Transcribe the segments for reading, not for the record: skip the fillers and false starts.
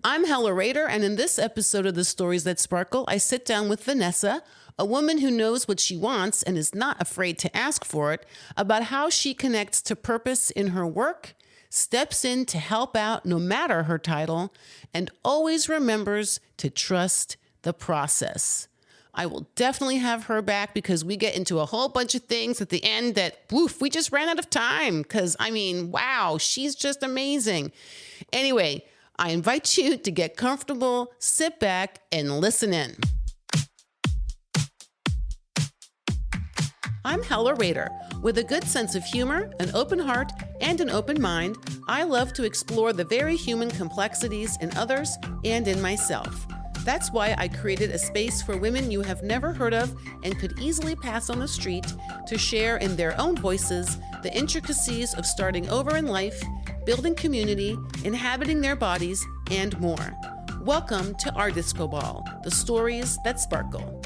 I'm Hella Rader, and in this episode of The Stories That Sparkle, I sit down with Vanessa, a woman who knows what she wants and is not afraid to ask for it, about how she connects to purpose in her work, steps in to help out no matter her title, and always remembers to trust the process. I will definitely have her back because we get into a whole bunch of things at the end that, woof, we just ran out of time. Because, wow, she's just amazing. Anyway, I invite you to get comfortable, sit back, and listen in. I'm Hella Rader. With a good sense of humor, an open heart, and an open mind, I love to explore the very human complexities in others and in myself. That's why I created a space for women you have never heard of and could easily pass on the street to share in their own voices the intricacies of starting over in life, building community, inhabiting their bodies, and more. Welcome to our Disco Ball, the stories that sparkle.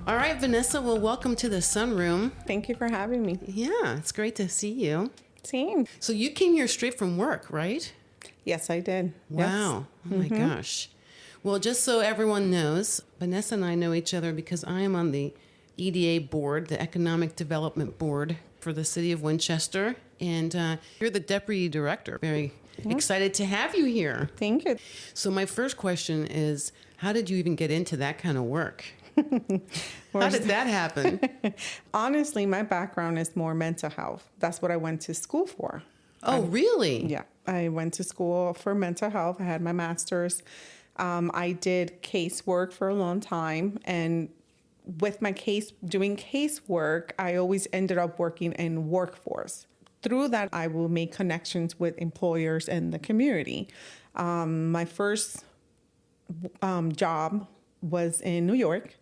All right, Vanessa, well, welcome to the sunroom. Thank you for having me. Yeah, it's great to see you. Same. So you came here straight from work, right? Yes, I did. Wow. Yes. Oh my gosh. Well, just so everyone knows, Vanessa and I know each other because I am on the EDA board, the Economic Development Board for the city of Winchester. And you're the deputy director. Very excited to have you here. Thank you. So my first question is, how did you even get into that kind of work? How did that happen? Honestly, my background is more mental health. That's what I went to school for. Oh, really? Yeah. I went to school for mental health. I had my master's. I did casework for a long time. And with my doing casework, I always ended up working in workforce. Through that, I will make connections with employers in the community. My first job was in New York.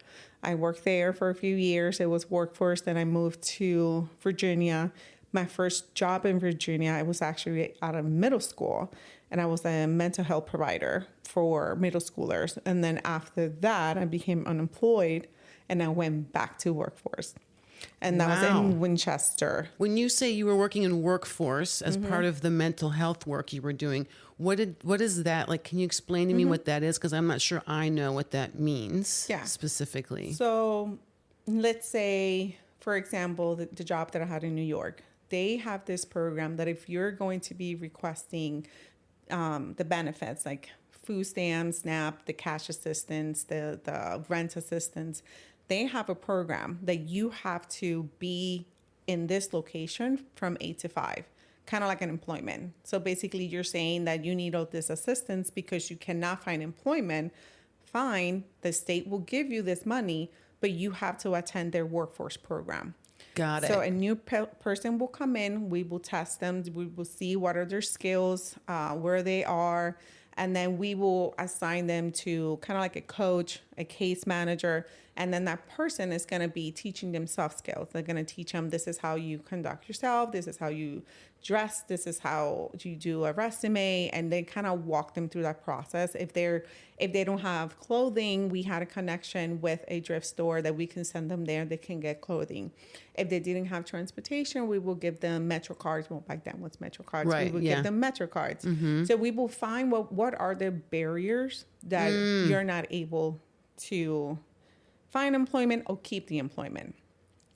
I worked there for a few years. It was workforce. Then I moved to Virginia. My first job in Virginia, I was actually out of middle school, and I was a mental health provider for middle schoolers. And then after that, I became unemployed, and I went back to workforce. And that was in Winchester. When you say you were working in workforce as part of the mental health work you were doing, what is that? Like, can you explain to me what that is? Because I'm not sure I know what that means specifically. So let's say, for example, the job that I had in New York, they have this program that if you're going to be requesting the benefits like food stamps, SNAP, the cash assistance, the rent assistance, they have a program that you have to be in this location from 8 to 5, kind of like an employment. So basically you're saying that you need all this assistance because you cannot find employment. Fine, the state will give you this money, but you have to attend their workforce program. Got it. So a new person will come in, we will test them, we will see what are their skills, where they are, and then we will assign them to kind of like a coach, a case manager, and then that person is going to be teaching them soft skills. They're going to teach them, this is how you conduct yourself, this is how you dress, this is how you do a resume, and they kind of walk them through that process. If they don't have clothing, we had a connection with a thrift store that we can send them there, they can get clothing. If they didn't have transportation, we will give them Metro cards. Well, back then, what's Metro cards? Right, we will give them Metro cards. So we will find what are the barriers that you're not able to find employment or keep the employment.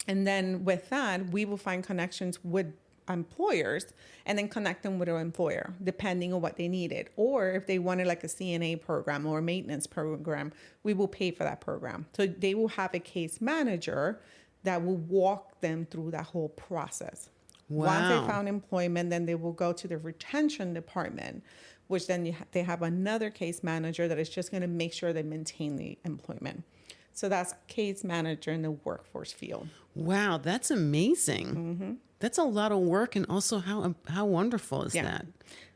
And then with that, we will find connections with employers and then connect them with an employer, depending on what they needed. Or if they wanted like a CNA program or a maintenance program, we will pay for that program. So they will have a case manager that will walk them through that whole process. Wow. Once they found employment, then they will go to the retention department, which then they have another case manager that is just going to make sure they maintain the employment. So that's case manager in the workforce field. Wow, that's amazing. That's a lot of work, and also how wonderful is that?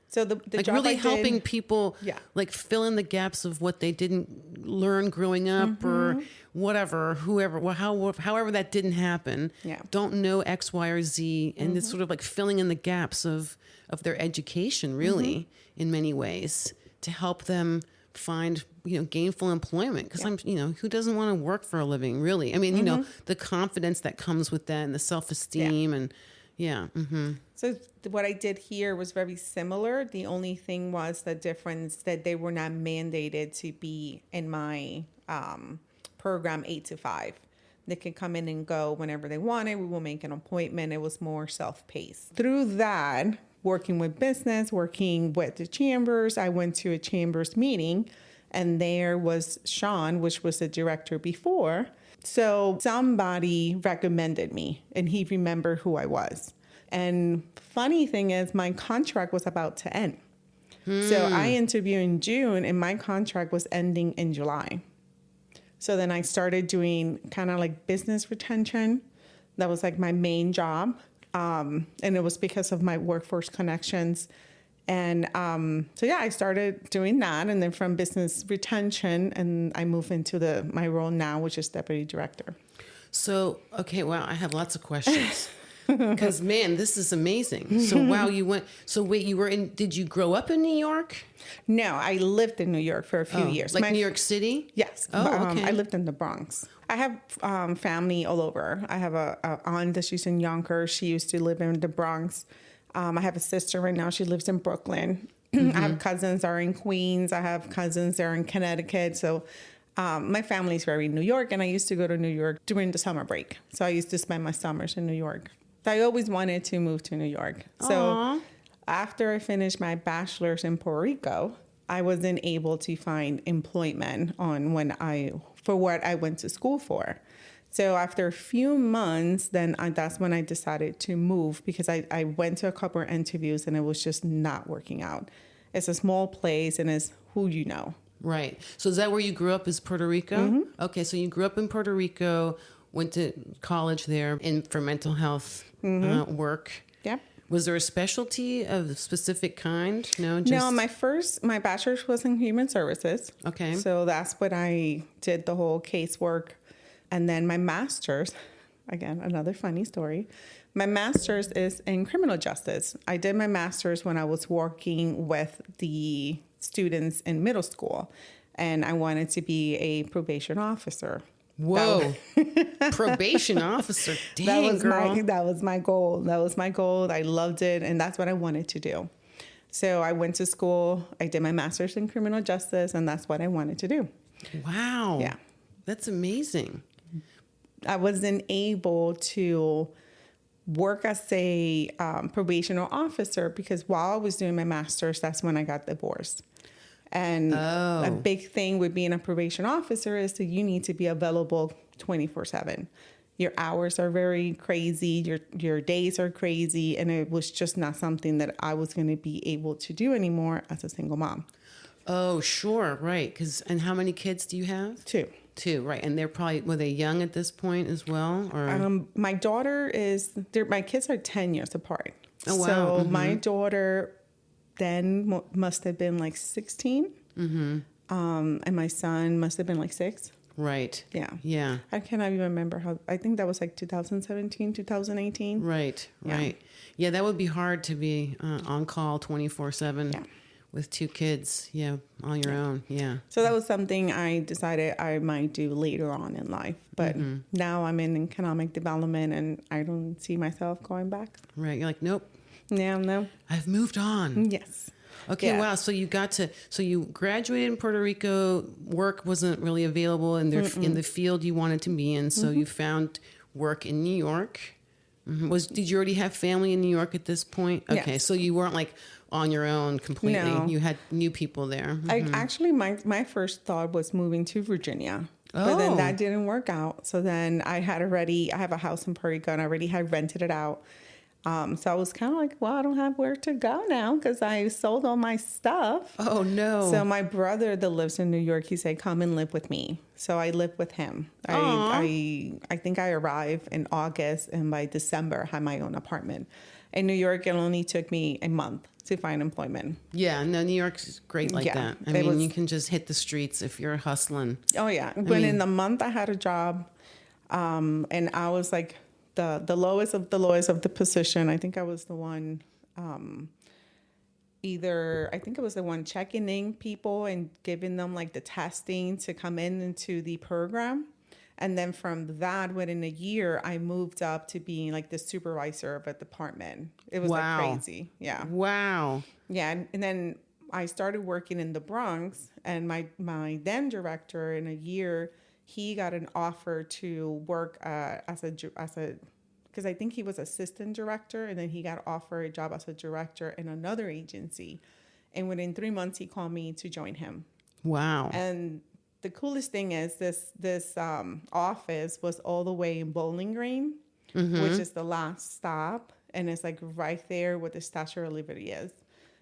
So the like job really helping people like fill in the gaps of what they didn't learn growing up or whatever, however that didn't happen. Don't know X, Y, or Z, and it's sort of like filling in the gaps of their education, really, in many ways, to help them find, gainful employment. Because who doesn't want to work for a living, really? I mean, the confidence that comes with that and the self-esteem and, Yeah. Mm-hmm. So what I did here was very similar. The only thing was the difference that they were not mandated to be in my program 8 to 5. They could come in and go whenever they wanted. We will make an appointment. It was more self-paced. Through that, working with business, working with the chambers, I went to a chambers meeting, and there was Sean, which was the director before. So somebody recommended me, and he remembered who I was. And funny thing is, my contract was about to end. So I interviewed in June, and my contract was ending in July. So then I started doing kind of like business retention. That was like my main job. And it was because of my workforce connections. And so, yeah, I started doing that. And then from business retention, and I moved into my role now, which is deputy director. So, okay, wow, I have lots of questions. Because, man, this is amazing. So, wow, wait, did you grow up in New York? No, I lived in New York for a few years. Like New York City? Yes. Oh, okay. I lived in the Bronx. I have family all over. I have a aunt that she's in Yonkers. She used to live in the Bronx. I have a sister right now. She lives in Brooklyn. I have cousins that are in Queens. I have cousins that are in Connecticut. So my family's very New York, and I used to go to New York during the summer break. So I used to spend my summers in New York. I always wanted to move to New York. So after I finished my bachelor's in Puerto Rico, I wasn't able to find employment for what I went to school for. So after a few months, that's when I decided to move, because I went to a couple of interviews and it was just not working out. It's a small place and it's who you know. Right. So is that where you grew up, is Puerto Rico? Mm-hmm. Okay, so you grew up in Puerto Rico, went to college there for mental health work. Yeah. Was there a specialty of a specific kind? No, my bachelor's was in human services. Okay. So that's what I did, the whole casework. And then my master's, again, another funny story. My master's is in criminal justice. I did my master's when I was working with the students in middle school, and I wanted to be a probation officer. Whoa. Probation officer. Dang, girl. That was my goal. I loved it, and that's what I wanted to do. So I went to school. I did my master's in criminal justice, and that's what I wanted to do. Wow. Yeah. That's amazing. I wasn't able to work as a probation officer because while I was doing my master's, that's when I got divorced. And a big thing with being a probation officer is that you need to be available 24/7. Your hours are very crazy. Your days are crazy. And it was just not something that I was going to be able to do anymore as a single mom. Oh, sure. Right. And how many kids do you have? Two, right. And were they young at this point as well? Or my daughter my kids are 10 years apart. Oh, wow. So my daughter then must have been like 16. Mm-hmm. And my son must have been like 6. Right. Yeah. Yeah. I cannot even remember I think that was like 2017, 2018. Right. Right. Yeah, that would be hard to be on call 24/7. Yeah. With 2 kids, on your own, So that was something I decided I might do later on in life. But now I'm in economic development, and I don't see myself going back. Right, you're like, nope. Yeah, no. I've moved on. Yes. Okay, wow. So you graduated in Puerto Rico. Work wasn't really available in the field you wanted to be in. So you found work in New York. Mm-hmm. Did you already have family in New York at this point? Okay, yes. So you weren't like on your own completely. No. You had new people there. Mm-hmm. My first thought was moving to Virginia. But then that didn't work out. So then I have a house in Puerto Rico, and I already had rented it out. So I was kind of like, well, I don't have where to go now because I sold all my stuff. Oh, no. So my brother that lives in New York, he said, come and live with me. So I lived with him. I think I arrived in August, and by December, I had my own apartment. In New York, it only took me a month to find employment. Yeah, no, New York's great like that. I mean, you can just hit the streets if you're hustling. Oh, yeah. In the month I had a job, and I was like the lowest of the position. I think I was the one, checking in people and giving them like the testing to come into the program. And then from that, within a year, I moved up to being like the supervisor of a department. It was like crazy. Yeah. Wow. Yeah. And then I started working in the Bronx, and my then director, in a year, he got an offer to work as a because I think he was assistant director, and then he got offered a job as a director in another agency. And within 3 months, he called me to join him. Wow. And the coolest thing is this office was all the way in Bowling Green, which is the last stop, and it's like right there where the Statue of Liberty is.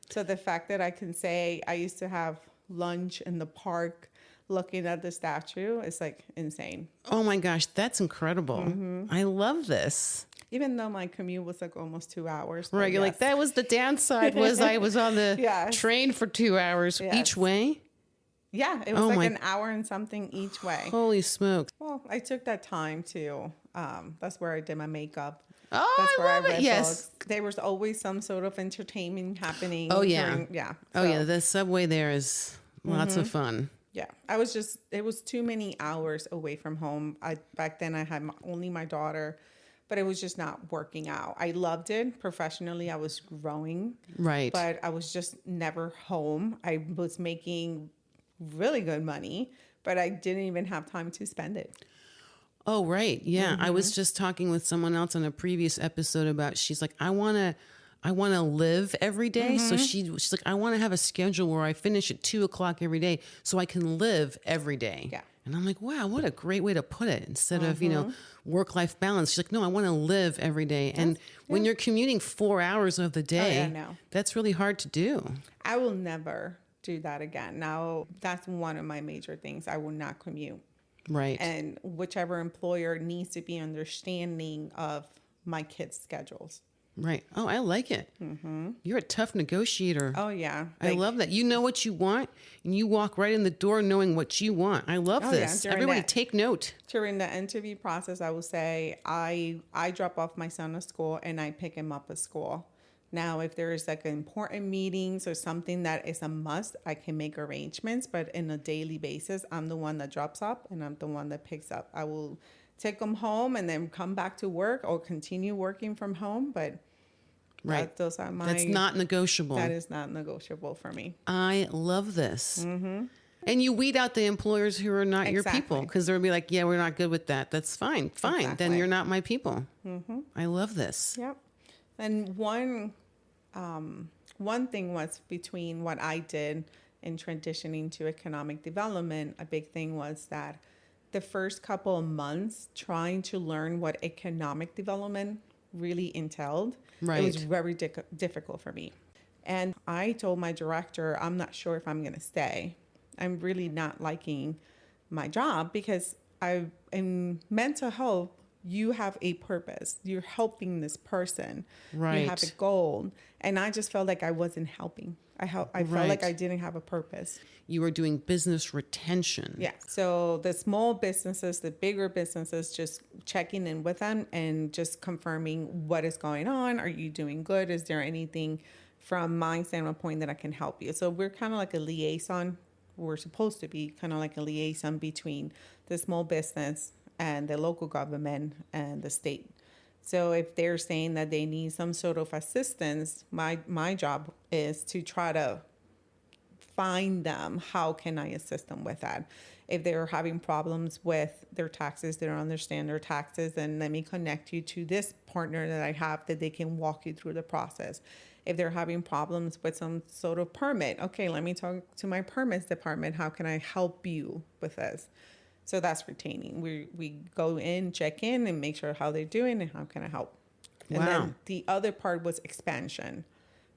So the fact that I can say I used to have lunch in the park looking at the statue is like insane. Oh my gosh, that's incredible. I love this. Even though my commute was like almost 2 hours. Right, you're like, that was the downside, was I was on the Yes. train for 2 hours each way. Yeah, it was like an hour and something each way. Holy smokes. Well, I took that time to, that's where I did my makeup. Oh, That's where I love read it. Yes. books. There was always some sort of entertainment happening. Oh, yeah. Yeah. Oh, So, yeah. The subway there is lots of fun. Yeah. It was too many hours away from home. Back then I had only my daughter, but it was just not working out. I loved it. Professionally, I was growing. Right. But I was just never home. I was making really good money, but I didn't even have time to spend it. Oh, right. Yeah. I was just talking with someone else on a previous episode about, she's like, I want to live every day. So she's like, I want to have a schedule where I finish at 2:00 every day so I can live every day. Yeah. And I'm like, wow, what a great way to put it, instead of, work-life balance. She's like, no, I want to live every day. And when you're commuting 4 hours of the day, no. that's really hard to do. I will never do that again. Now, that's one of my major things. I will not commute. Right. And whichever employer needs to be understanding of my kids' schedules. Right. Oh, I like it. You're a tough negotiator. Oh, yeah. I love that. You know what you want, and you walk right in the door knowing what you want. I love this. Everybody take note. During the interview process, I will say I drop off my son at school and I pick him up at school. Now, if there is like important meetings or something that is a must, I can make arrangements. But in a daily basis, I'm the one that drops up and I'm the one that picks up. I will take them home and then come back to work or continue working from home. But those are my... That's not negotiable. That is not negotiable for me. I love this. And you weed out the employers who are not your people, because they'll be like, yeah, we're not good with that. That's fine. Fine. Exactly. Then you're not my people. I love this. Yep. And one thing was between what I did in transitioning to economic development, a big thing was that the first couple of months trying to learn what economic development really entailed, it was very difficult for me. And I told my director, I'm not sure if I'm going to stay. I'm really not liking my job because in mental health, you have a purpose. You're helping this person. Right. You have a goal. And I just felt like I wasn't helping. I felt like I didn't have a purpose. You were doing business retention. Yeah. So the small businesses, the bigger businesses, just checking in with them and just confirming what is going on. Are you doing good? Is there anything from my standpoint that I can help you? So we're kind of like a liaison. We're supposed to be kind of like a liaison between the small business and the local government and the state. So if they're saying that they need some sort of assistance, my job is to try to find them. How can I assist them with that? If they're having problems with their taxes, they don't understand their taxes, then let me connect you to this partner that I have that they can walk you through the process. If they're having problems with some sort of permit, okay, let me talk to my permits department. How can I help you with this? So that's retaining. We go in, check in, and make sure how they're doing and how can I help. And then the other part was expansion.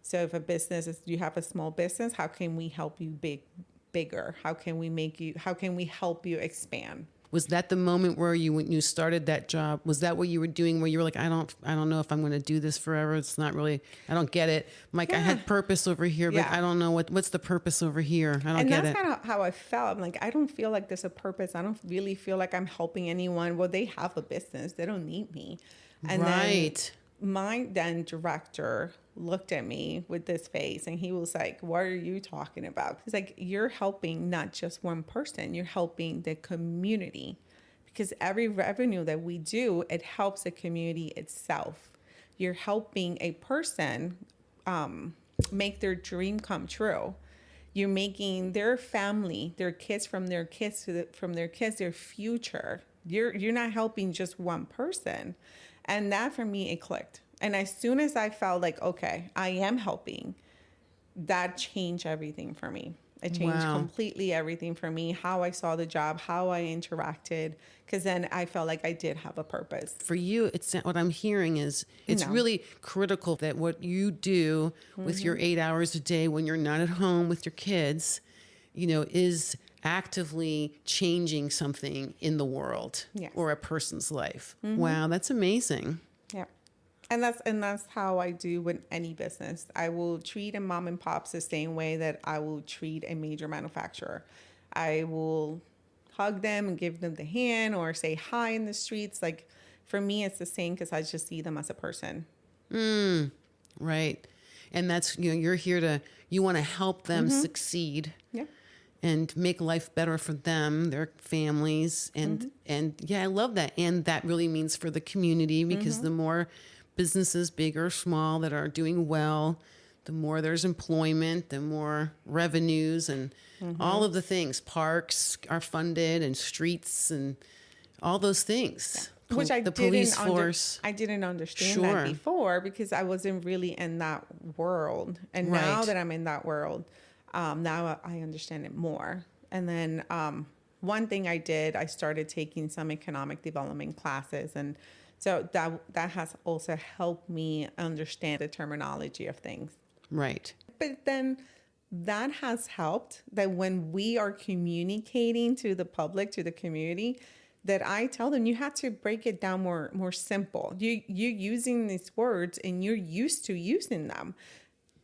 So if a business is, you have a small business, how can we help you bigger? How can we help you expand? Was that the moment where when you started that job, was that what you were doing, where you were like, I don't know if I'm going to do this forever. It's not really, I don't get it. I'm like, I had purpose over here, but I don't know what's the purpose over here. I don't get it. And that's kind of how I felt. I'm like, I don't feel like there's a purpose. I don't really feel like I'm helping anyone. Well, they have a business. They don't need me. And then my then director looked at me with this face and he was like, what are you talking about? He's like, you're helping not just one person, you're helping the community. because every revenue that we do, it helps the community itself. You're helping a person make their dream come true. You're making their family, their kids from their kids from their kids, their future. You're not helping just one person. And that for me, it clicked. And as soon as I felt like, okay, I am helping, that changed everything for me. It changed completely everything for me, how I saw the job, how I interacted, because then I felt like I did have a purpose. For you, it's what I'm hearing is it's really critical that what you do with your 8 hours a day when you're not at home with your kids, is actively changing something in the world or a person's life. Wow, that's amazing. Yeah. And that's how I do with any business. I will treat a mom and pops the same way that I will treat a major manufacturer. I will hug them and give them the hand or say hi in the streets. Like for me, it's the same because I just see them as a person. Right. And that's, you're here you want to help them succeed. Yeah. And make life better for them, their families. And yeah, I love that. And that really means for the community, because the more businesses, big or small, that are doing well, the more there's employment, the more revenues, and all of the things. Parks are funded, and streets, and all those things. Yeah. Which the police force. I didn't understand that before because I wasn't really in that world. And now that I'm in that world, now I understand it more. And then one thing I did, I started taking some economic development classes, and so that has also helped me understand the terminology of things. Right. But then that has helped that when we are communicating to the public, to the community, that I tell them you have to break it down more simple. You're using these words and you're used to using them.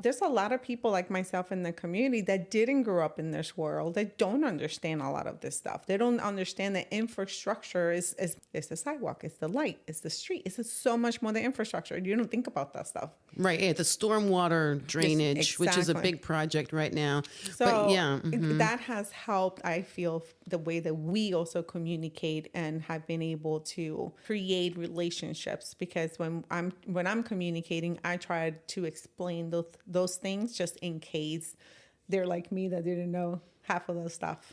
There's a lot of people like myself in the community that didn't grow up in this world, that don't understand a lot of this stuff. They don't understand that infrastructure is the sidewalk, it's the light, it's the street. It's so much more than infrastructure. You don't think about that stuff. Right. Yeah, the stormwater drainage, which is a big project right now. So but yeah, that has helped, I feel, the way that we also communicate and have been able to create relationships. Because when I'm communicating, I try to explain those things just in case they're like me that didn't know half of those stuff.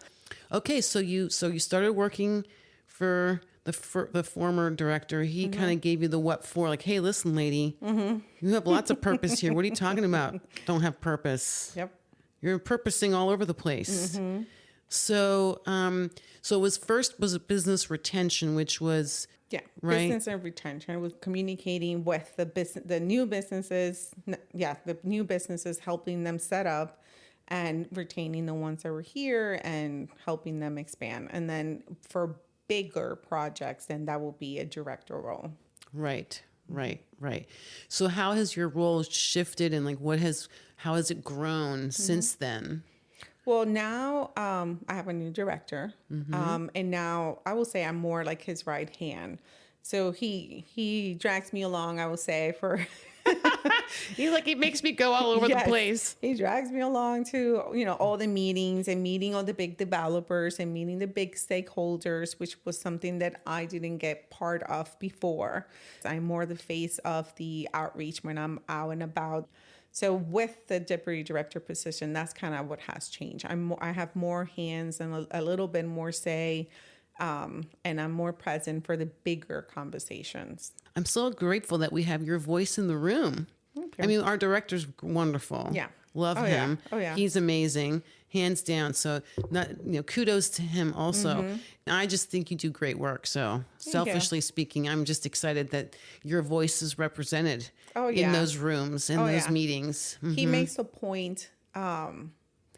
Okay, so you started working for the former director. He kind of gave you the what for, like, hey, listen, lady, you have lots of purpose here. What are you talking about? Don't have purpose. Yep. You're purposing all over the place. So was it business retention, which was business and retention. I was communicating with the new businesses. The new businesses, helping them set up and retaining the ones that were here and helping them expand. And then for bigger projects, then that will be a director role. Right. So how has your role shifted, and how has it grown since then? Well, now I have a new director, and now I will say I'm more like his right hand. So he drags me along, I will say, for... He makes me go all over the place. He drags me along to, all the meetings and meeting all the big developers and meeting the big stakeholders, which was something that I didn't get part of before. I'm more the face of the outreach when I'm out and about. So with the deputy director position, that's kind of what has changed. I have more hands and a little bit more say, and I'm more present for the bigger conversations. I'm so grateful that we have your voice in the room. Okay. I mean, our director's wonderful. Yeah. Love him. Oh, yeah. He's amazing, hands down. So, kudos to him also. I just think you do great work. So, selfishly speaking, I'm just excited that your voice is represented in those rooms, in those meetings. He makes a point.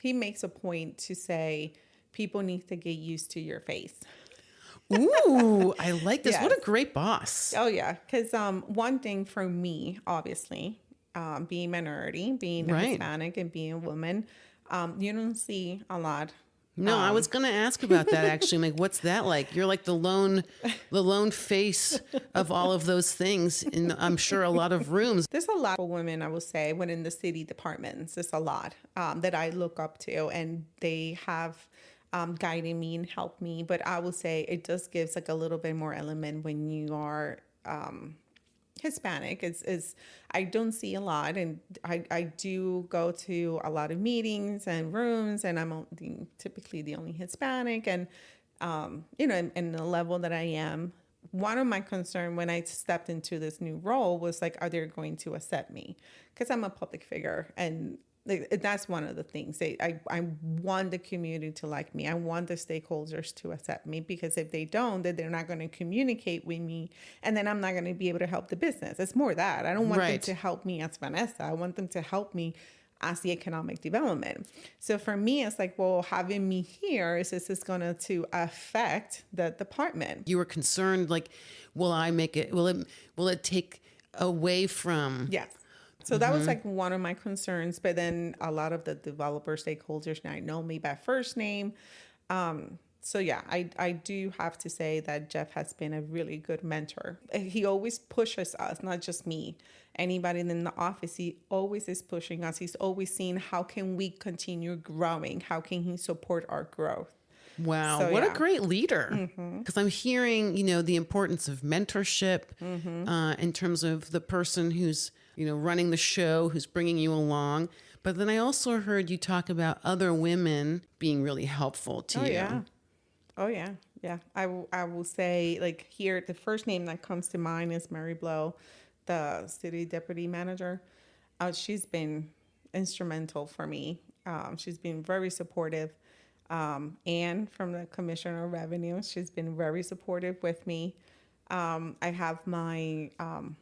He makes a point to say people need to get used to your face. Ooh, I like this. Yes. What a great boss. Oh, yeah. Because one thing for me, obviously, being minority, being Hispanic and being a woman, you don't see a lot. No, I was going to ask about that, actually. I'm like, what's that like? You're like the lone face of all of those things in, I'm sure, a lot of rooms. There's a lot of women, I will say, within the city departments. There's a lot that I look up to, and they have guiding me and help me. But I will say it does gives like a little bit more element when you are Hispanic. Is I don't see a lot, and I do go to a lot of meetings and rooms, and I'm typically the only Hispanic, and in the level that I am. One of my concern when I stepped into this new role was like, are they going to accept me? Because I'm a public figure, and that's one of the things. I want the community to like me. I want the stakeholders to accept me, because if they don't, then they're not going to communicate with me, and then I'm not going to be able to help the business. It's more that I don't want them to help me as Vanessa. I want them to help me as the economic development. So for me, it's like, well, having me here is this going to affect the department? You were concerned, like, will I make it? Will it take away from? Yes. So that was like one of my concerns. But then a lot of the developer stakeholders now know me by first name. So yeah, I do have to say that Jeff has been a really good mentor. He always pushes us, not just me. Anybody in the office, he always is pushing us. He's always seeing how can we continue growing? How can he support our growth? Wow, so, what a great leader. Because I'm hearing, the importance of mentorship in terms of the person who's, running the show, who's bringing you along. But then I also heard you talk about other women being really helpful to you. Yeah. Oh, yeah. Yeah. I will say, like, here, the first name that comes to mind is Mary Blow, the city deputy manager. She's been instrumental for me. She's been very supportive. Anne from the Commissioner of Revenue, she's been very supportive with me. I have my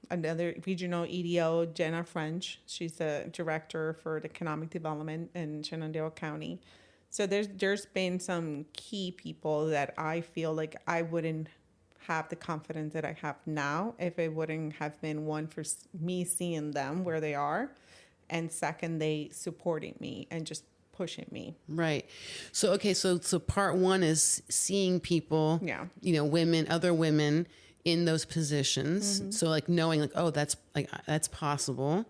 another regional EDO, Jenna French. She's the director for the economic development in Shenandoah County. So there's been some key people that I feel like I wouldn't have the confidence that I have now if it wouldn't have been, one, for me seeing them where they are, and second, they supporting me and just pushing me. Right. So, okay. So part one is seeing people, other women in those positions. So like knowing like, oh, that's possible.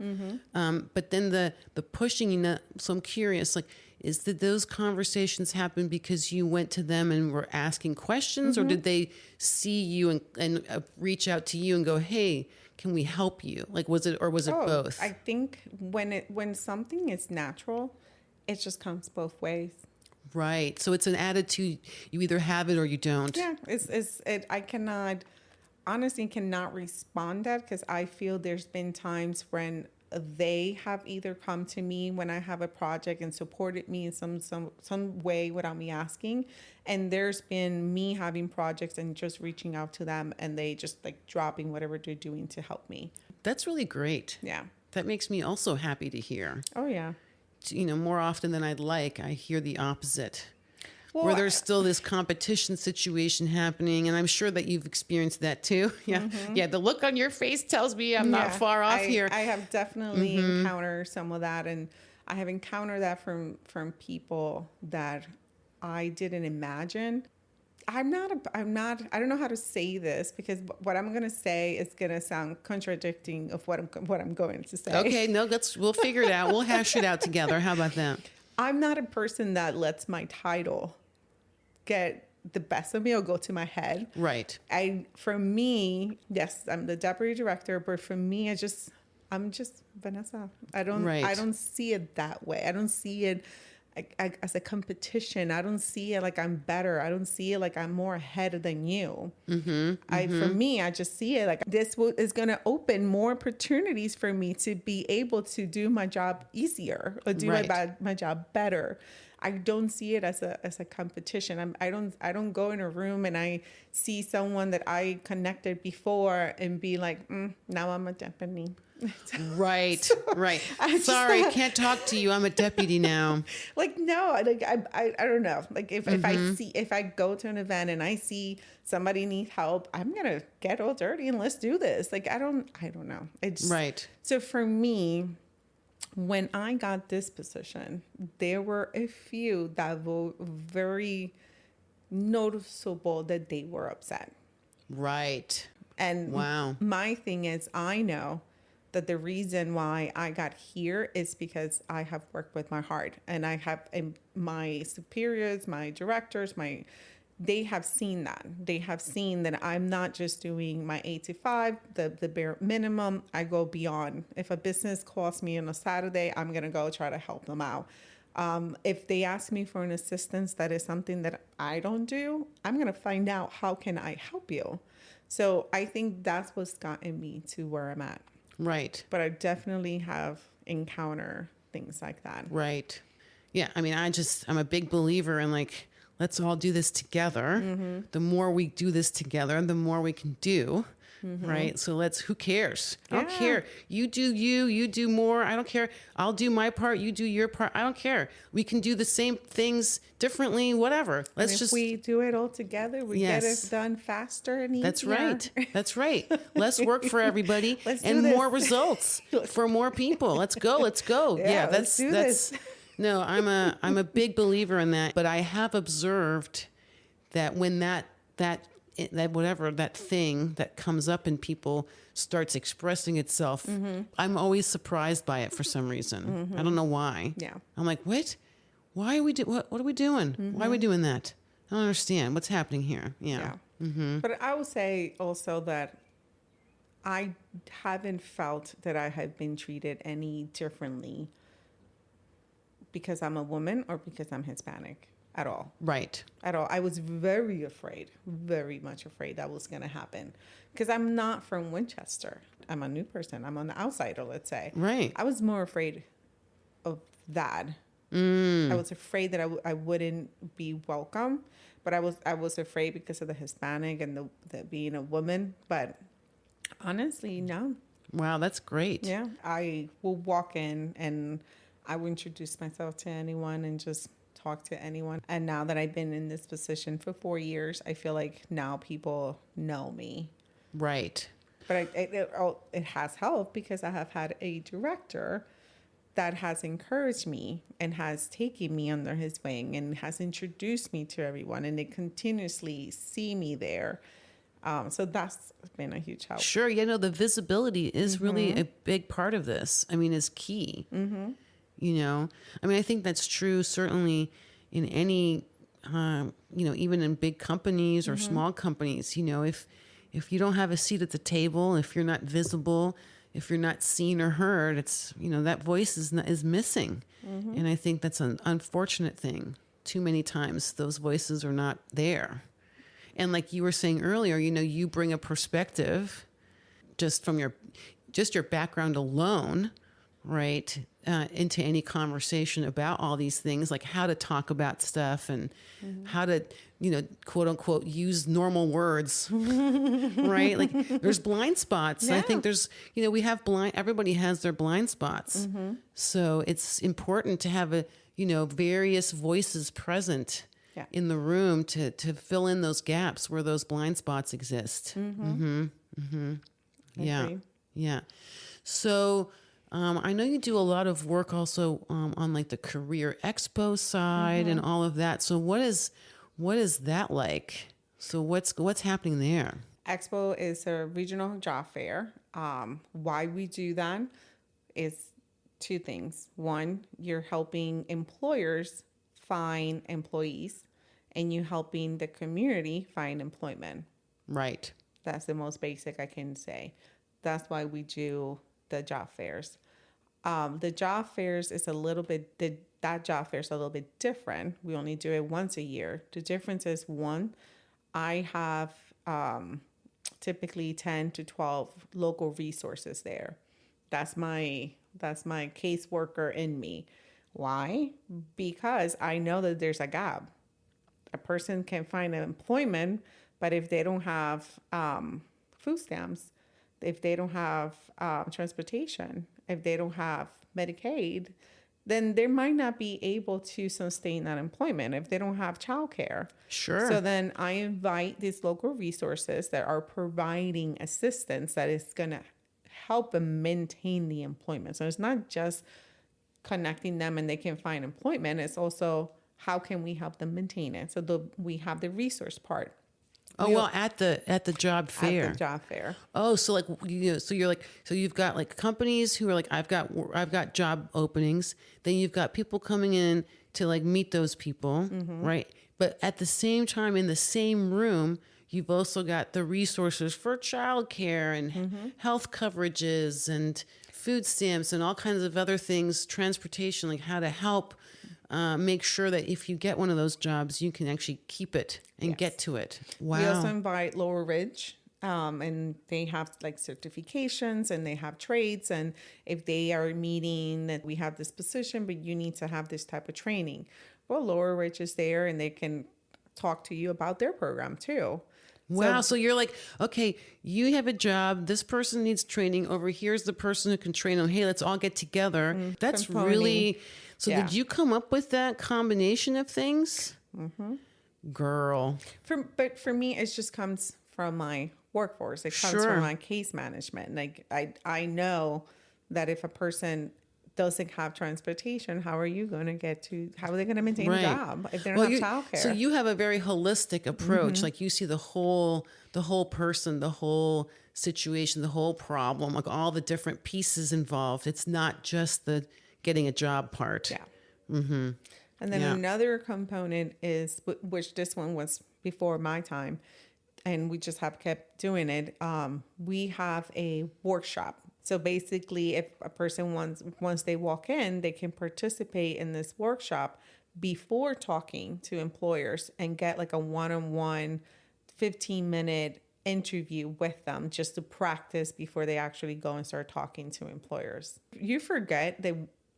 But then the pushing, so I'm curious, like, did those conversations happen because you went to them and were asking questions, or did they see you and reach out to you and go, hey, can we help you? Like, was it both? I think when something is natural, it just comes both ways. Right. So it's an attitude. You either have it or you don't. Yeah. I cannot respond that, because I feel there's been times when they have either come to me when I have a project and supported me in some way without me asking. And there's been me having projects and just reaching out to them, and they just like dropping whatever they're doing to help me. That's really great. Yeah. That makes me also happy to hear. Oh, yeah. More often than I'd like, I hear the opposite. Where there's still this competition situation happening, and I'm sure that you've experienced that too. Yeah, yeah. The look on your face tells me I'm not far off here. I have definitely encountered some of that, and I have encountered that from people that I didn't imagine. I don't know how to say this, because what I'm going to say is going to sound contradicting of what I'm going to say. Okay, no, we'll figure it out. We'll hash it out together. How about that? I'm not a person that lets my title get the best of me or go to my head. Right. For me, yes, I'm the deputy director, but for me, I'm just Vanessa. I don't see it that way. I don't see it as a competition. I don't see it like I'm better. I don't see it like I'm more ahead than you. For me, I just see it like this is going to open more opportunities for me to be able to do my job easier or do my job better. I don't see it as a competition. I don't go in a room and I see someone that I connected before and be like, now I'm a deputy. Right. Sorry, can't talk to you. I'm a deputy now. Like, no, like I don't know. Like if I go to an event and I see somebody need help, I'm gonna get all dirty and let's do this. Like I don't know. It's right. So for me, when I got this position, there were a few that were very noticeable that they were upset. Right. And wow. My thing is, I know that the reason why I got here is because I have worked with my heart, and I have my superiors, my directors, they have seen that. They have seen that I'm not just doing my 8 to 5, the bare minimum. I go beyond. If a business calls me on a Saturday, I'm going to go try to help them out. If they ask me for an assistance that is something that I don't do, I'm going to find out how can I help you. So I think that's what's gotten me to where I'm at. Right. But I definitely have encountered things like that. Right. Yeah. I mean, I'm a big believer in like, let's all do this together. Mm-hmm. The more we do this together, the more we can do. Mm-hmm. Right. So who cares? I don't care. You do more. I don't care. I'll do my part. You do your part. I don't care. We can do the same things differently, whatever. If we do it all together, we get it done faster and easier. That's right. That's right. Less work for everybody and more results for more people. Let's go. Yeah, that's No, I'm a big believer in that, but I have observed that when that whatever that thing that comes up in people starts expressing itself, mm-hmm. I'm always surprised by it for some reason. Mm-hmm. I don't know why. Yeah. I'm like, what? Why are we what are we doing? Mm-hmm. Why are we doing that? I don't understand what's happening here. Yeah. Mm-hmm. But I would say also that I haven't felt that I have been treated any differently because I'm a woman or because I'm Hispanic. At all. Right. At all. I was very much afraid that was going to happen because I'm not from Winchester. I'm a new person. I'm on the outsider, let's say. Right. I was more afraid of that. I was afraid that I wouldn't be welcome, but I was afraid because of the Hispanic and the being a woman. But honestly, no. Wow, that's great. Yeah. I will walk in and I will introduce myself to anyone and just talk to anyone. And now that I've been in this position for 4 years, I feel like now people know me. Right. But it has helped because I have had a director that has encouraged me and has taken me under his wing and has introduced me to everyone, and they continuously see me there. So that's been a huge help. Sure. You know, the visibility is mm-hmm. really a big part of this. I mean, is key. Mm-hmm. You know, I mean, I think that's true, certainly in any, even in big companies or mm-hmm. small companies, if you don't have a seat at the table, if you're not visible, if you're not seen or heard, it's, that voice is missing. Mm-hmm. And I think that's an unfortunate thing. Too many times those voices are not there. And like you were saying earlier, you bring a perspective just from your background alone, right, into any conversation about all these things, like how to talk about stuff and mm-hmm. how to, quote unquote, use normal words, right? Like there's blind spots. Yeah. I think there's, everybody has their blind spots. Mm-hmm. So it's important to have various voices present in the room to fill in those gaps where those blind spots exist. Mm-hmm. Mm-hmm. Mm-hmm. Yeah. Yeah. So, I know you do a lot of work also on like the Career Expo side mm-hmm. and all of that. So what is that like? So what's happening there? Expo is a regional job fair. Why we do that is two things. One, you're helping employers find employees, and you helping the community find employment. Right. That's the most basic I can say. That's why we do the job fairs. The job fairs is that job fair is a little bit different. We only do it once a year. The difference is, one, I have typically 10 to 12 local resources there. That's my caseworker in me. Why? Because I know that there's a gap. A person can find employment, but if they don't have food stamps, if they don't have transportation, if they don't have Medicaid, then they might not be able to sustain that employment if they don't have childcare. Sure. So then I invite these local resources that are providing assistance that is going to help them maintain the employment. So it's not just connecting them and they can find employment. It's also how can we help them maintain it? So we have the resource part. Oh, well, at the job fair. At the job fair. Oh, so like so you're like so you've got like companies who are like I've got job openings. Then you've got people coming in to like meet those people, right? But at the same time, in the same room, you've also got the resources for childcare and health coverages and food stamps and all kinds of other things, transportation, like how to help make sure that if you get one of those jobs, you can actually keep it and get to it. Wow. We also invite Lower Ridge, and they have like certifications and they have trades. And if they are meeting that we have this position, but you need to have this type of training, well, Lower Ridge is there and they can talk to you about their program too. Wow. So you're like, okay, you have a job. This person needs training. Over here's the person who can train them. Hey, let's all get together. That's really. So did you come up with that combination of things? Girl. But for me, it just comes from my workforce. It comes from my case management. Like I know that if a person doesn't have transportation, how are they going to maintain a job if they don't have childcare? So you have a very holistic approach. Like you see the whole person, the whole situation, the whole problem, like all the different pieces involved. It's not just the getting a job part. Yeah. And then another component is, which this one was before my time, and we just have kept doing it. We have a workshop. So basically, if a person once they walk in, they can participate in this workshop before talking to employers and get like a one-on-one 15-minute interview with them just to practice before they actually go and start talking to employers. You forget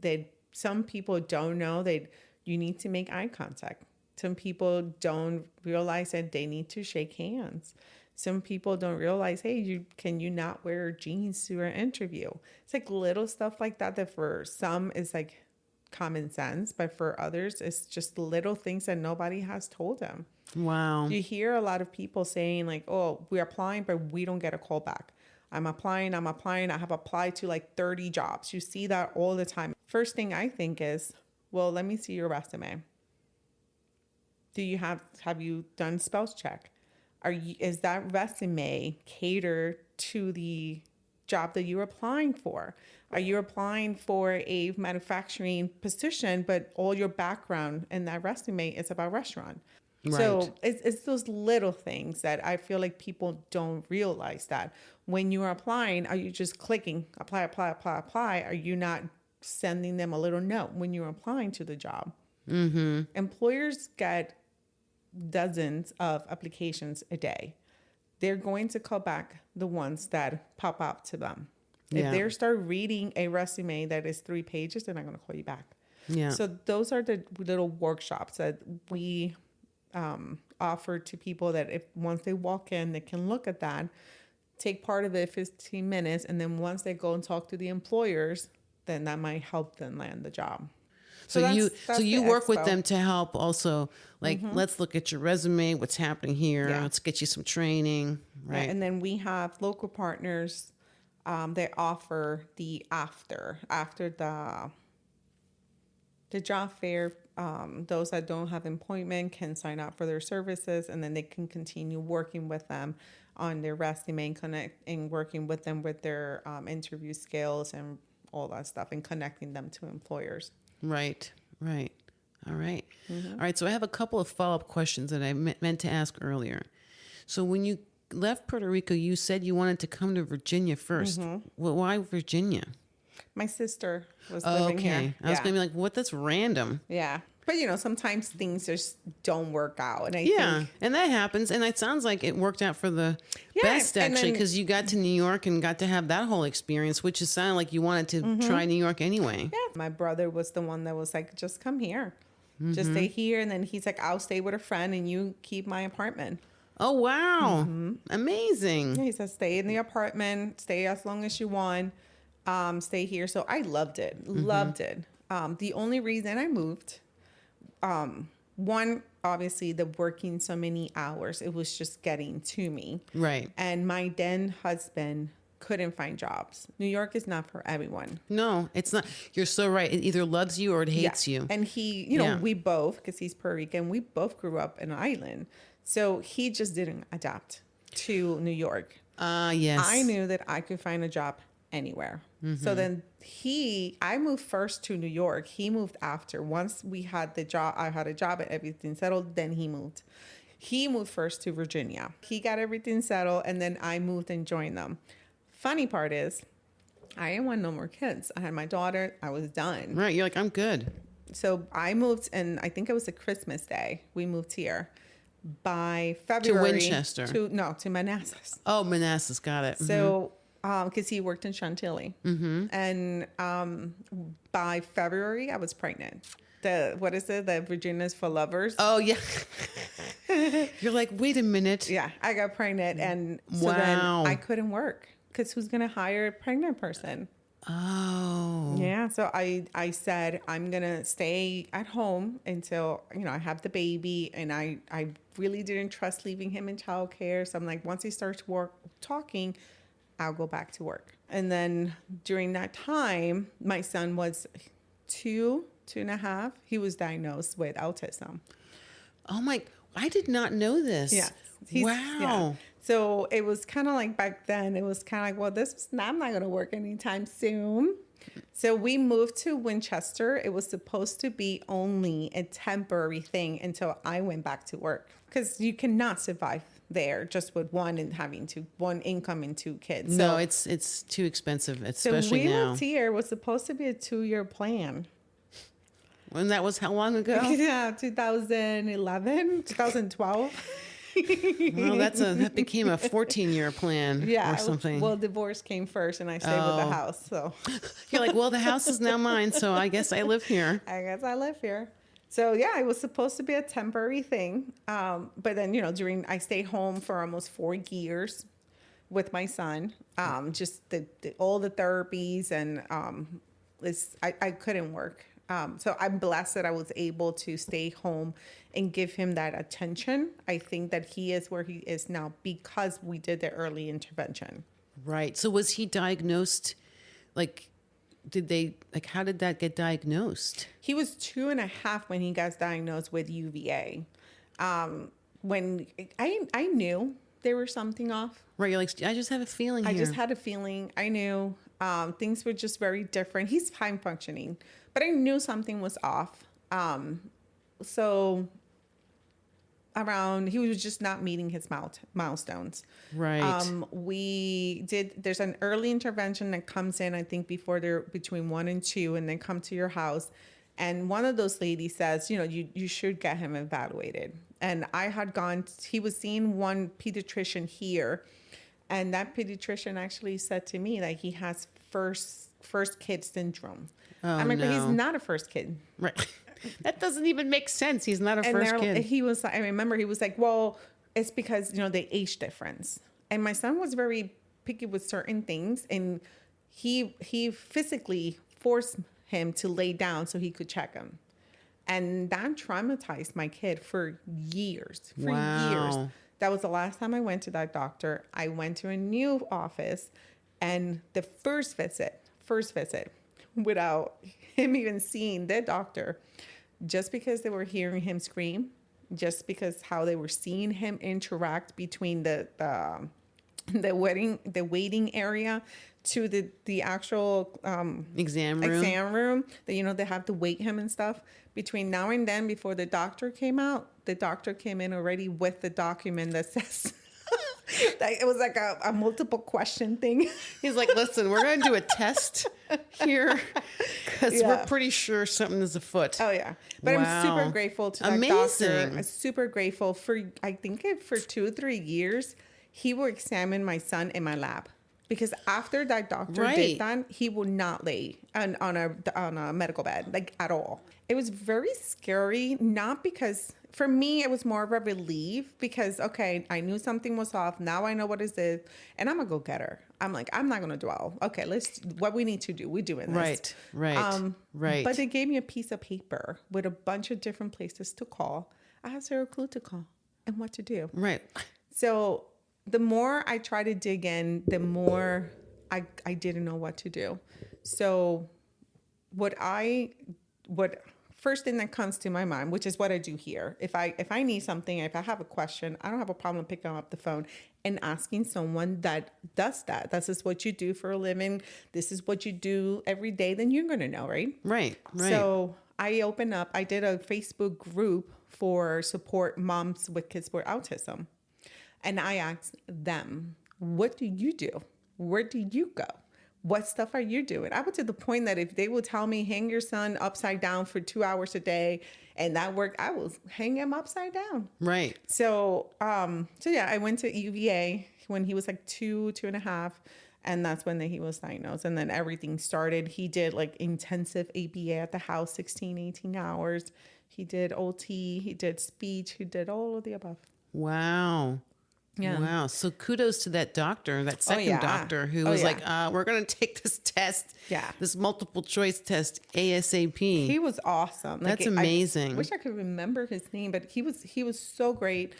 that some people don't know that you need to make eye contact. Some people don't realize that they need to shake hands. Some people don't realize, hey, can you not wear jeans to an interview? It's like little stuff like that for some is like common sense, but for others, it's just little things that nobody has told them. Wow. You hear a lot of people saying like, oh, we're applying, but we don't get a call back. I'm applying. I have applied to like 30 jobs. You see that all the time. First thing I think is, well, let me see your resume. Have you done spells check? Is that resume catered to the job that you're applying for? Are you applying for a manufacturing position, but all your background in that resume is about restaurant? Right. So it's those little things that I feel like people don't realize that when you're applying, are you just clicking apply? Are you not sending them a little note when you're applying to the job? Employers get dozens of applications a day. They're going to call back the ones that pop up to them. If they start reading a resume that is 3 pages, they're not going to call you back. Yeah. So those are the little workshops that we offer to people that if once they walk in, they can look at that, take part of it 15 minutes, and then once they go and talk to the employers, then that might help them land the job. So you work with them to help also, like, let's look at your resume, what's happening here. Yeah. Let's get you some training. Right. And then we have local partners that offer the after the job fair. Those that don't have employment can sign up for their services, and then they can continue working with them on their resume and working with them with their interview skills and all that stuff and connecting them to employers. Right. All right. All right. So I have a couple of follow-up questions that I meant to ask earlier. So when you left Puerto Rico, you said you wanted to come to Virginia first. Well, why Virginia? My sister was living here. I was going to be like, what? That's random. Yeah. But, sometimes things just don't work out. And I think, and that happens. And it sounds like it worked out for the best, actually, because you got to New York and got to have that whole experience, which is sounded like you wanted to try New York anyway. Yeah. My brother was the one that was like, just come here. Just stay here. And then he's like, I'll stay with a friend and you keep my apartment. Oh, wow. Amazing. Yeah, he said, stay in the apartment, stay as long as you want, stay here. So I loved it. Loved it. The only reason I moved, one, obviously the working so many hours, it was just getting to me. Right. And my then husband couldn't find jobs. New York is not for everyone. No, it's not. You're so right. It either loves you or it hates you. And he, we both, because he's Puerto Rican, we both grew up in an island. So he just didn't adapt to New York. Yes. I knew that I could find a job anywhere. So then I moved first to New York. He moved after. Once we had the job, I had a job and everything settled, then he moved. He moved first to Virginia. He got everything settled, and then I moved and joined them. Funny part is, I didn't want no more kids. I had my daughter. I was done. Right. You're like, I'm good. So I moved, and I think it was a Christmas day. We moved here. By February. To Winchester. To Manassas. Oh, Manassas. Got it. So, because he worked in Chantilly. And by February, I was pregnant. What is it? The Virginia's for Lovers. Oh, yeah. You're like, wait a minute. Yeah, I got pregnant. And so Wow. then I couldn't work because who's going to hire a pregnant person? Oh. Yeah. So I said, I'm going to stay at home until, I have the baby. And I really didn't trust leaving him in childcare. So I'm like, once he starts talking, I'll go back to work. And then during that time, my son was 2.5. He was diagnosed with autism. Oh, my. I did not know this. Yeah. Wow. Yeah. So it was kind of like back then, it was kind of like, well, I'm not going to work anytime soon. So we moved to Winchester. It was supposed to be only a temporary thing until I went back to work, because you cannot survive there just with one income and 2 kids. No, So, it's too expensive, especially so we now. moved here. It was supposed to be a 2-year plan. And that was how long ago? Yeah, 2011, 2012. Well, that became a 14-year plan or something. Well, divorce came first, and I stayed with the house. So You're like, well, the house is now mine, so I guess I live here. I guess I live here. So yeah, it was supposed to be a temporary thing. But then, I stayed home for almost 4 years with my son. Just all the therapies, and I couldn't work. So I'm blessed that I was able to stay home and give him that attention. I think that he is where he is now because we did the early intervention. Right. So was he diagnosed, how did that get diagnosed? He was 2.5 when he got diagnosed with UVA. When I knew there was something off. Right. You're like, I just have a feeling I here. just had a feeling. I knew things were just very different. He's fine functioning, but I knew something was off. So he was just not meeting his milestones. Right. There's an early intervention that comes in, I think, before they're between 1 and 2, and then come to your house. And one of those ladies says, you should get him evaluated. And he was seeing one pediatrician here. And that pediatrician actually said to me that he has first kid syndrome. Oh, I'm like, no. but he's not a first kid. Right. That doesn't even make sense. He's not a first kid. He was, I remember he was like, well, it's because, the age difference. And my son was very picky with certain things. And he physically forced him to lay down so he could check him. And that traumatized my kid for years. Wow. That was the last time I went to that doctor. I went to a new office, and the first visit, without him even seeing the doctor, just because they were hearing him scream, just because how they were seeing him interact between the waiting area to the actual exam room. That they have to wait him and stuff. Between now and then, before the doctor came out, the doctor came in already with the document that says it was like a multiple question thing. He's like, listen, we're going to do a test here because we're pretty sure something is afoot. Oh, yeah. But Wow. I'm super grateful to that Amazing. doctor. I'm super grateful for, I think for 2 or 3 years, he will examine my son in my lab. Because after that doctor did that, he would not lay on a medical bed, at all. It was very scary, not because, for me, it was more of a relief because, okay, I knew something was off. Now I know what it is. And I'm a go-getter. I'm like, I'm not going to dwell. Okay, what we need to do, we're doing this. Right. But they gave me a piece of paper with a bunch of different places to call. I had zero clue to call and what to do. Right. So the more I tried to dig in, the more I didn't know what to do. So what first thing that comes to my mind, which is what I do here. If I need something, if I have a question, I don't have a problem picking up the phone and asking someone that does that. This is what you do for a living. This is what you do every day. Then you're going to know, right? Right. So I did a Facebook group for support moms with kids with autism. And I asked them, what do you do? Where do you go? What stuff are you doing? I would to the point that if they would tell me, hang your son upside down for 2 hours a day, and that worked, I will hang him upside down. Right. So yeah, I went to UVA when he was like 2.5. And that's when he was diagnosed. And then everything started. He did like intensive ABA at the house, 16, 18 hours. He did OT, he did speech, he did all of the above. Wow. Yeah. Wow. So kudos to that doctor, that second doctor who was like, we're going to take this test, this multiple choice test ASAP. He was awesome. That's amazing. I wish I could remember his name, but he was so great.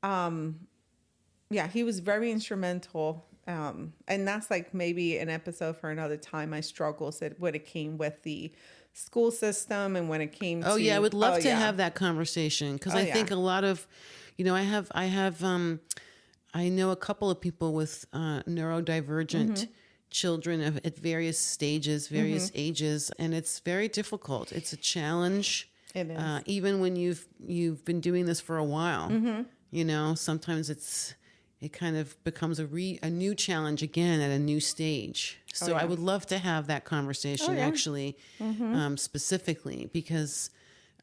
He was very instrumental. And that's like maybe an episode for another time. My struggles when it came with the school system and when it came to... I would love to have that conversation because I think a lot of, I know a couple of people with neurodivergent children at various stages, various ages, and it's very difficult. It's a challenge. It is. Even when you've been doing this for a while, sometimes it kind of becomes a new challenge again at a new stage. So I would love to have that conversation actually, specifically, because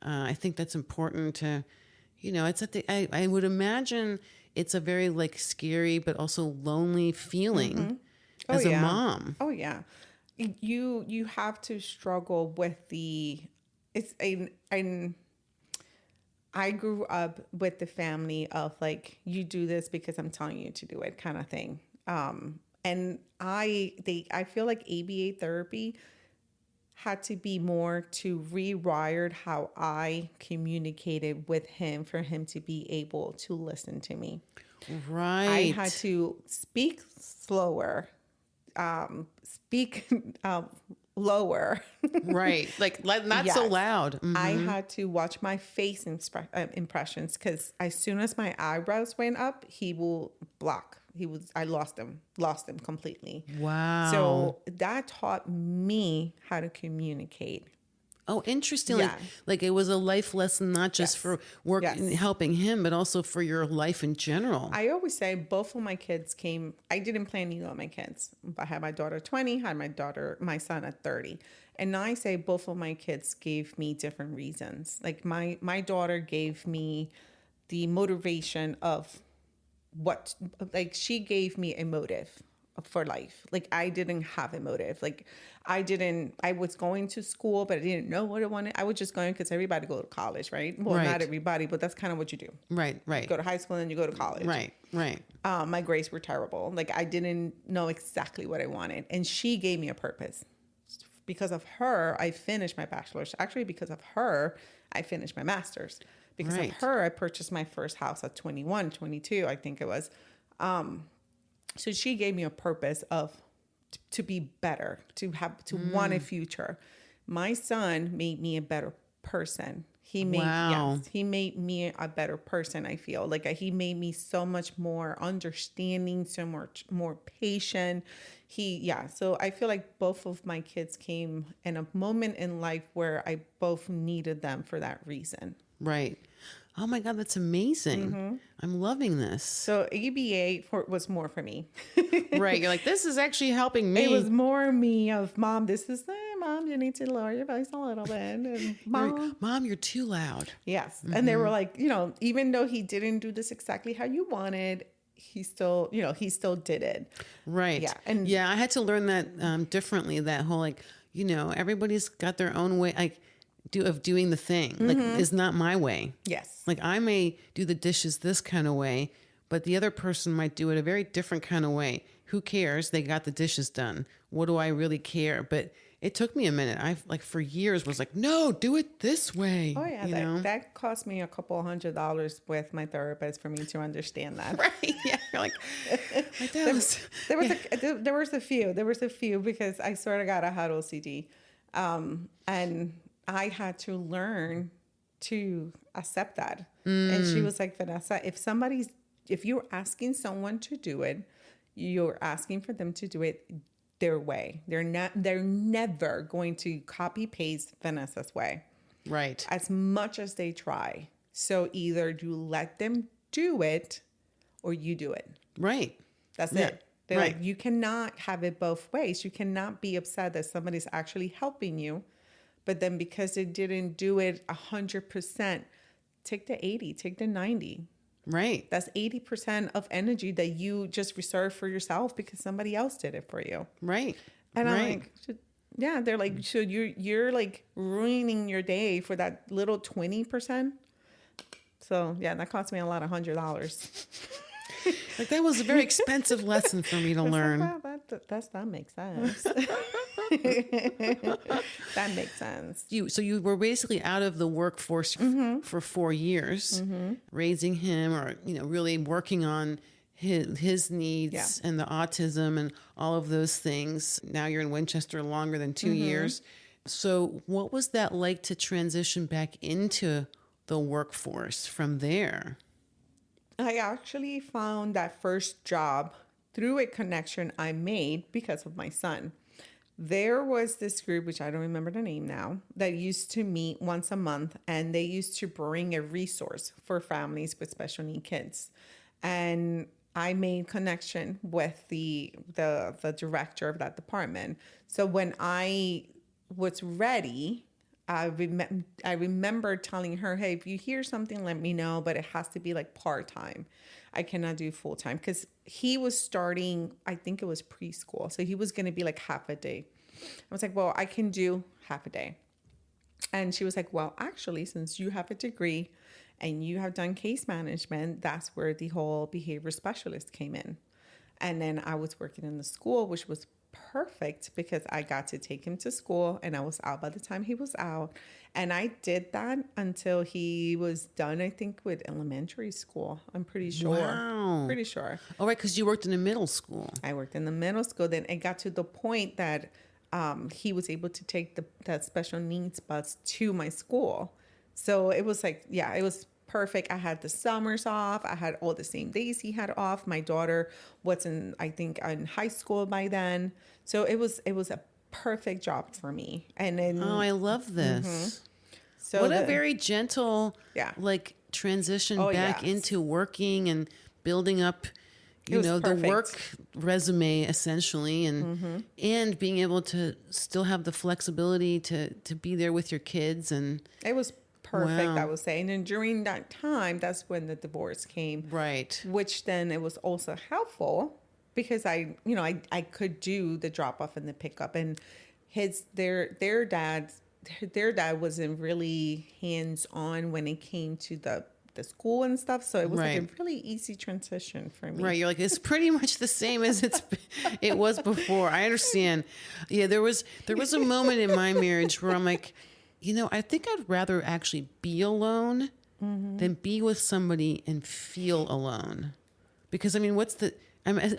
I think that's important to, it's I would imagine it's a very like scary, but also lonely feeling as a mom. Oh yeah. You have to struggle with I grew up with the family of like, you do this because I'm telling you to do it kind of thing. And I feel like ABA therapy had to be more to rewire how I communicated with him for him to be able to listen to me. Right. I had to speak slower, speak lower. Right. Like not so loud. Mm-hmm. I had to watch my face impressions because as soon as my eyebrows went up, he will block. I lost him completely. Wow. So that taught me how to communicate. Oh, interesting. Like it was a life lesson, not just for work and helping him, but also for your life in general. I always say both of my kids I didn't plan either of my kids. I had my daughter at 20, had my son at 30. And now I say both of my kids gave me different reasons. Like my daughter gave me the motivation of she gave me a motive for life. Like I didn't have a motive. Like I was going to school, but I didn't know what I wanted. I was just going because everybody go to college, right? Well, not everybody, but that's kind of what you do. Right. You go to high school and then you go to college. Right. My grades were terrible. Like I didn't know exactly what I wanted. And she gave me a purpose. Because of her, I finished my bachelor's. Actually, because of her, I finished my master's. Because of her, I purchased my first house at 21, 22, I think it was. So she gave me a purpose to be better, to want a future. My son made me a better person. He made me a better person. I feel like he made me so much more understanding, so much more patient. So I feel like both of my kids came in a moment in life where I both needed them for that reason. Right. Oh my God, that's amazing. I'm loving this. So ABA was more for me. Right. You're like, this is actually helping me. It was more me of mom, mom, you need to lower your voice a little bit. And Mom, you're too loud. Yes. And they were like, even though he didn't do this exactly how you wanted, he still did it. Right. Yeah. And I had to learn that differently. That whole everybody's got their own way. Of doing the thing is not my way. Yes. Like I may do the dishes this kind of way, but the other person might do it a very different kind of way. Who cares? They got the dishes done. What do I really care? But it took me a minute. For years was like, no, do it this way. Oh yeah. That cost me a couple $100 with my therapist for me to understand that. Right. Yeah. You're like, there was a few because I sort of got a had OCD. And I had to learn to accept that. And she was like, Vanessa, if you're asking someone to do it, you're asking for them to do it their way. They're never going to copy paste Vanessa's way. Right. As much as they try. So either you let them do it or you do it. Right. That's Yeah. it. They're Right. like, you cannot have it both ways. You cannot be upset that somebody's actually helping you. But then because they didn't do it 100%, take the 80, take the 90. Right. That's 80% of energy that you just reserve for yourself because somebody else did it for you. Right. And I'm Right. like, yeah, they're like, so you're like ruining your day for that little 20%. So yeah, that cost me a lot of $100. Like that was a very expensive lesson for me to learn. That makes sense. That makes sense. So you were basically out of the workforce for 4 years, raising him, or really working on his needs and the autism and all of those things. Now you're in Winchester longer than 2 years. So what was that like to transition back into the workforce from there? I actually found that first job through a connection I made because of my son. There was this group, which I don't remember the name now, that used to meet once a month, and they used to bring a resource for families with special need kids. And I made connection with the director of that department. So when I was ready, I remember telling her, hey, if you hear something, let me know, but it has to be like part-time. I cannot do full-time because he was starting, I think it was preschool. So he was going to be like half a day. I was like, well, I can do half a day. And she was like, well, actually, since you have a degree and you have done case management, that's where the whole behavior specialist came in. And then I was working in the school, which was perfect because I got to take him to school and I was out by the time he was out. And I did that until he was done, I think, with elementary school. I'm pretty sure. Wow. Pretty sure. Oh, right, because you worked in a middle school. I worked in the middle school. Then it got to the point that he was able to take that special needs bus to my school. So it was like, yeah, it was perfect. I had the summers off. I had all the same days he had off. My daughter was in high school by then. So it was a perfect job for me. And then I love this. so What a very gentle, Yeah. like transition Oh, back yes. into working and building up, was the perfect. work resume essentially, and being able to still have the flexibility to be there with your kids. And it was perfect, Wow. I would say. And then during that time, that's when the divorce came. right. Which then it was also helpful because I could do the drop off and the pickup, and their dad wasn't really hands on when it came to the school and stuff, so it was like a Right. really easy transition for me. Right, you're like, it's pretty much the same as it was before. I understand. Yeah, there was a moment in my marriage where I'm like, I think I'd rather actually be alone than be with somebody and feel alone. Because I mean,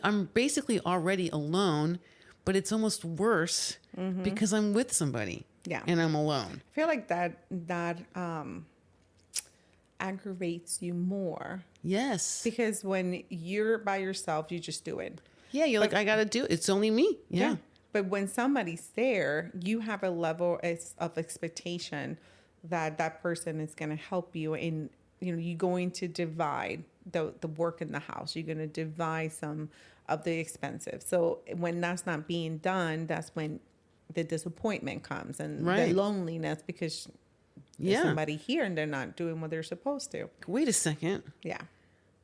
I'm basically already alone, but it's almost worse because I'm with somebody. Yeah. And I'm alone. I feel like that aggravates you more Yes. because when you're by yourself, you just do it. Yeah, you're like, I got to do it. It's only me. Yeah. But when somebody's there, you have a level of expectation that that person is going to help you in, you're going to divide the work in the house. You're going to divide some of the expenses. So when that's not being done, that's when the disappointment comes and Right. the loneliness because there's Yeah. somebody here and they're not doing what they're supposed to. Wait a second. Yeah,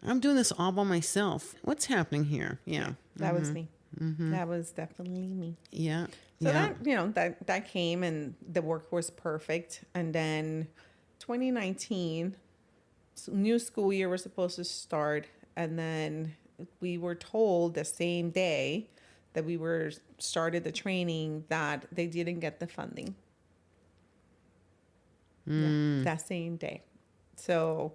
I'm doing this all by myself. What's happening here? Yeah. that was me. That was definitely me. Yeah. So yeah. that came and the work was perfect. And then 2019, new school year was supposed to start. And then we were told the same day that we were started the training that they didn't get the funding. Yeah, that same day. So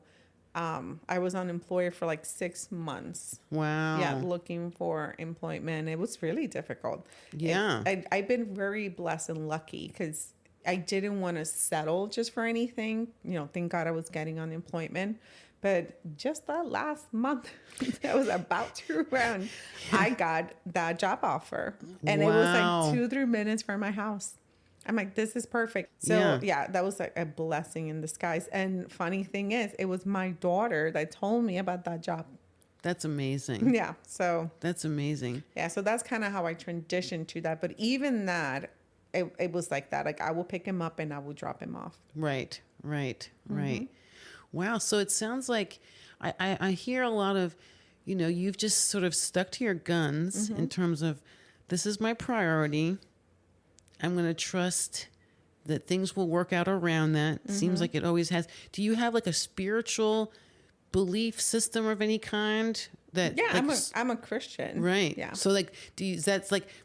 I was unemployed for like 6 months. Wow. Yeah, looking for employment. It was really difficult. Yeah. I've been very blessed and lucky because I didn't want to settle just for anything. Thank God I was getting unemployment. But just that last month that was about to run, I got that job offer. And it was Wow. like 2-3 minutes from my house. I'm like, this is perfect. So yeah, that was like a blessing in disguise. And funny thing is, it was my daughter that told me about that job. That's amazing. Yeah. So That's amazing. yeah, so that's kind of how I transitioned to that. But even that, it was like that. Like I will pick him up and I will drop him off. Right. Wow. So it sounds like I hear a lot of, you've just sort of stuck to your guns in terms of this is my priority. I'm going to trust that things will work out around that. Seems like it always has. Do you have like a spiritual belief system of any kind? That Yeah, like, I'm a Christian. right. Yeah. So like,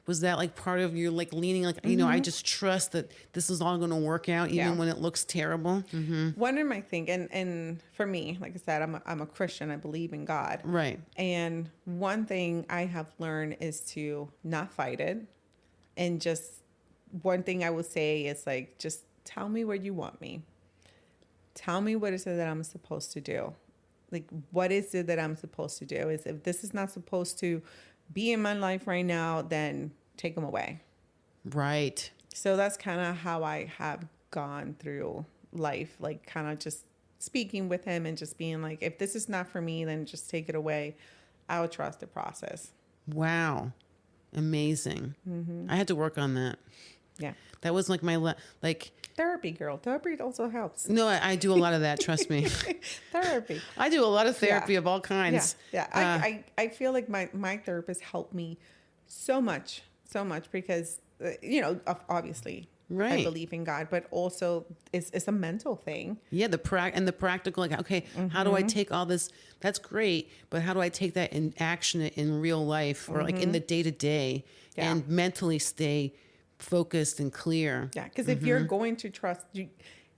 was that like part of your like leaning, like, I just trust that this is all going to work out even when it looks terrible? One of my thing, and for me, like I said, I'm a Christian. I believe in God. Right. And one thing I have learned is to not fight it, and just one thing I would say is like, just tell me where you want me. Tell me what is it that I'm supposed to do. Like, what is it that I'm supposed to do? Is if this is not supposed to be in my life right now, then take them away. Right. So that's kind of how I have gone through life, like kind of just speaking with him and just being like, if this is not for me, then just take it away. I'll trust the process. Wow. Amazing. I had to work on that. Yeah. That was like my, Therapy, girl. Therapy also helps. no, I do a lot of that. Trust me. Therapy. I do a lot of therapy of all kinds. Yeah. I feel like my therapist helped me so much because, obviously, Right. I believe in God, but also it's a mental thing. Yeah. The practical, like, okay, how do I take all this? That's great. But how do I take that and action it in real life or like in the day to day and mentally stay focused and clear? Yeah. Because if you're going to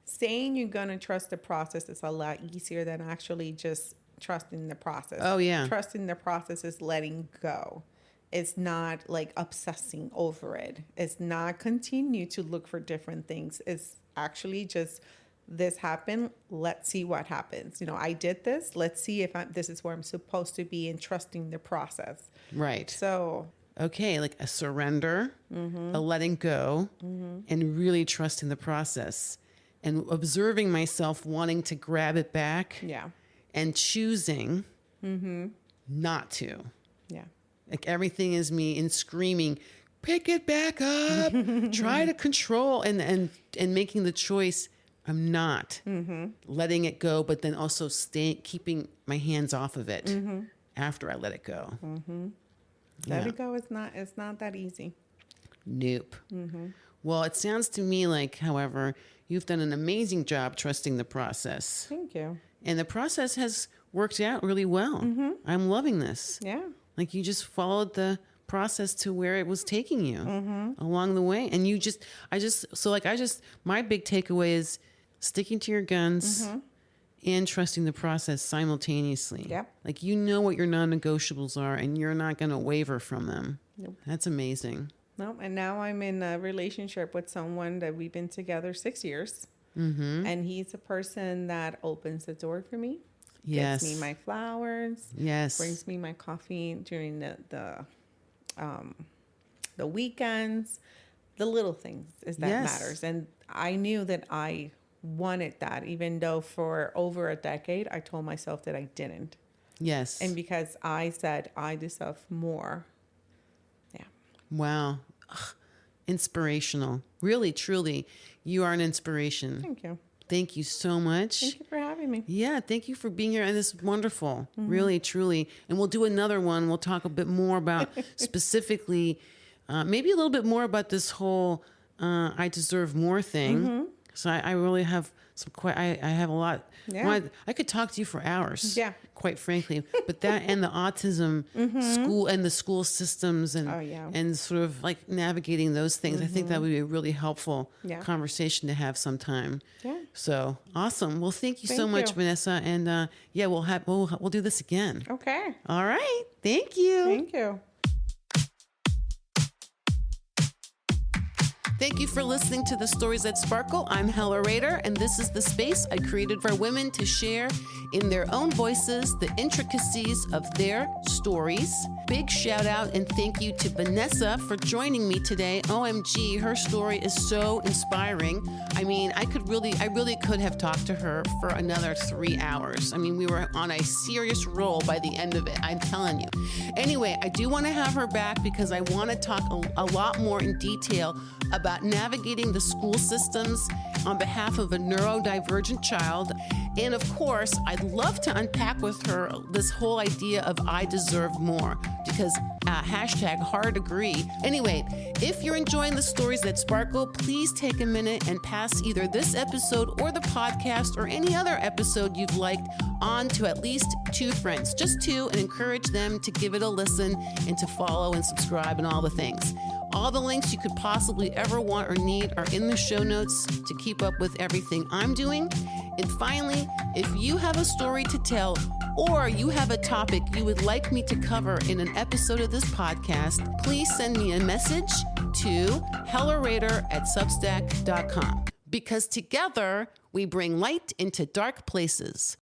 saying you're going to trust the process is a lot easier than actually just trusting the process. Oh, yeah. Trusting the process is letting go. It's not like obsessing over it. It's not continue to look for different things. It's actually just this happened. Let's see what happens. I did this. Let's see if this is where I'm supposed to be, and trusting the process. Right. So, okay. Like a surrender, a letting go, and really trusting the process and observing myself wanting to grab it back yeah. and choosing not to. Yeah. Like everything is me and screaming, pick it back up, try to control and making the choice. I'm not letting it go, but then also keeping my hands off of it after I let it go. Let it go. It's not that easy. Nope. Well, it sounds to me like, however, you've done an amazing job trusting the process. Thank you. And the process has worked out really well. I'm loving this. Yeah. Like you just followed the process to where it was taking you along the way. And my big takeaway is sticking to your guns and trusting the process simultaneously. Yep. Like, what your non-negotiables are and you're not going to waver from them. Nope. That's amazing. No, and now I'm in a relationship with someone that we've been together 6 years. And he's a person that opens the door for me. Yes. Gets me my flowers. Yes. Brings me my coffee during the weekends. The little things is that Yes. matters. And I knew that I wanted that, even though for over a decade I told myself that I didn't. Yes. And because I said I deserve more. Yeah. Wow. Ugh. Inspirational. Really, truly, you are an inspiration. Thank you. Thank you so much. Thank you for having me. Yeah, thank you for being here. And this is wonderful, really, truly. And we'll do another one. We'll talk a bit more about specifically, maybe a little bit more about this whole I deserve more thing. So I really have I have a lot. Yeah. I could talk to you for hours. Yeah. Quite frankly. But that and the autism school and the school systems and Oh, yeah. and sort of like navigating those things, I think that would be a really helpful Yeah. conversation to have sometime. Yeah. So awesome. Well, thank you so Thank much, you. Vanessa. And we'll do this again. Okay. All right. Thank you. Thank you. Thank you for listening to The Stories That Sparkle. I'm Hella Rader, and this is the space I created for women to share in their own voices the intricacies of their stories. Big shout out and thank you to Vanessa for joining me today. OMG, her story is so inspiring. I mean, I really could have talked to her for another 3 hours. I mean, we were on a serious roll by the end of it, I'm telling you. Anyway, I do want to have her back because I want to talk a lot more in detail about navigating the school systems on behalf of a neurodivergent child. And of course, I'd love to unpack with her this whole idea of I deserve more, because hashtag hard agree. Anyway, if you're enjoying the stories that sparkle, please take a minute and pass either this episode or the podcast or any other episode you've liked on to at least 2 friends, just 2, and encourage them to give it a listen and to follow and subscribe and all the things. All the links you could possibly ever want or need are in the show notes to keep up with everything I'm doing. And finally, if you have a story to tell or you have a topic you would like me to cover in an episode of this podcast, please send me a message to hellarader@substack.com, because together we bring light into dark places.